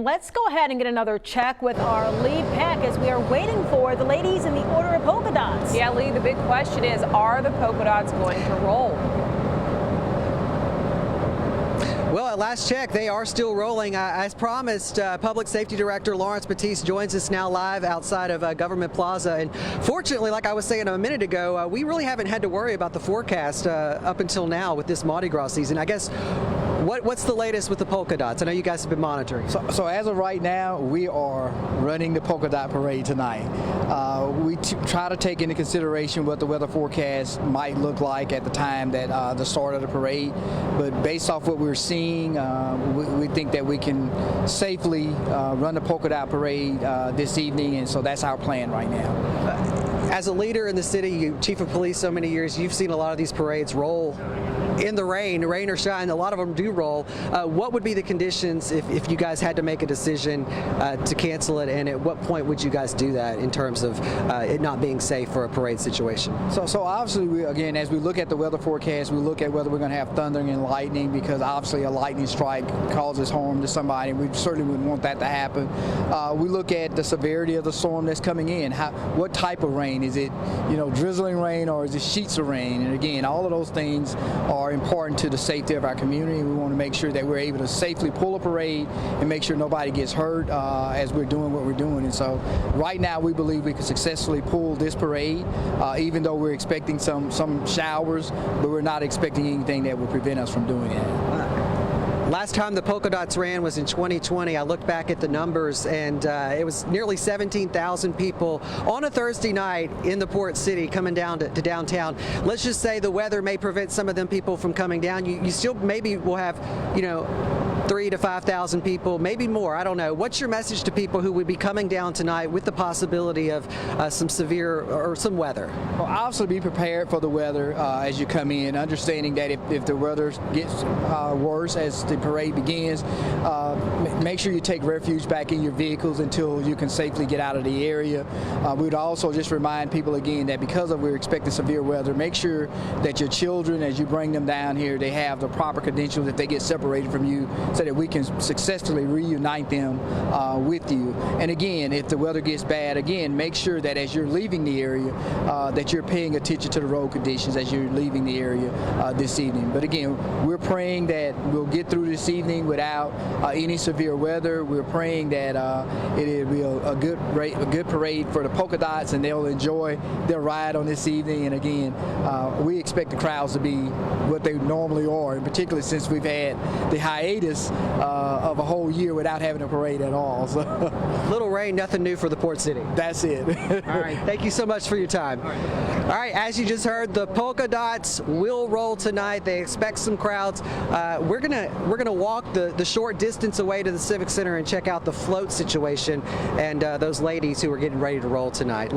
Let's go ahead and get another check with our lead pack as we are waiting for the ladies in the order of polka dots. Yeah, Lee, the big question is, are the polka dots going to roll? Well, at last check, they are still rolling. As promised, Public Safety Director Lawrence Batiste joins us now live outside of Government Plaza. And fortunately, like I was saying a minute ago, we really haven't had to worry about the forecast up until now with this Mardi Gras season. I guess, what's the latest with the polka dots? I know you guys have been monitoring. So as of right now, we are running the polka dot parade tonight. We try to take into consideration what the weather forecast might look like at the time that the start of the parade. But based off what we're seeing, we think that we can safely run the polka dot parade this evening, and so that's our plan right now. As a leader in the city, chief of police so many years, you've seen a lot of these parades roll in the rain or shine. A lot of them do roll. What would be the conditions if you guys had to make a decision to cancel it, and at what point would you guys do that in terms of it not being safe for a parade situation? So obviously, again, as we look at the weather forecast, we look at whether we're going to have thundering and lightning, because obviously a lightning strike causes harm to somebody. We certainly wouldn't want that to happen. We look at the severity of the storm that's coming in. What type of rain? Is it, drizzling rain, or is it sheets of rain? And again, all of those things are important to the safety of our community. We want to make sure that we're able to safely pull a parade and make sure nobody gets hurt as we're doing what we're doing. And so right now we believe we can successfully pull this parade, even though we're expecting some showers, but we're not expecting anything that will prevent us from doing it. Last time the polka dots ran was in 2020. I looked back at the numbers, and it was nearly 17,000 people on a Thursday night in the port city coming down to downtown. Let's just say the weather may prevent some of them people from coming down. You still maybe will have, 3,000 to 5,000 people, maybe more. I don't know. What's your message to people who would be coming down tonight with the possibility of some severe or some weather? Well, obviously be prepared for the weather as you come in, understanding that if the weather gets worse as the parade begins, make sure you take refuge back in your vehicles until you can safely get out of the area. We'd also just remind people again that because we're expecting severe weather, make sure that your children, as you bring them down here, they have the proper credentials if they get separated from you, so that we can successfully reunite them with you. And again, if the weather gets bad, again, make sure that as you're leaving the area, that you're paying attention to the road conditions as you're leaving the area this evening. But again, we're praying that we'll get through this evening without any severe weather. We're praying that it'll be a good parade for the polka dots, and they'll enjoy their ride on this evening. And again, we expect the crowds to be what they normally are, and particularly since we've had the hiatus of a whole year without having a parade at all. So. Little rain, nothing new for the port city. That's it. All right, thank you so much for your time. All right, as you just heard, the polka dots will roll tonight. They expect some crowds. We're gonna walk the short distance away to the Civic Center and check out the float situation and those ladies who are getting ready to roll tonight.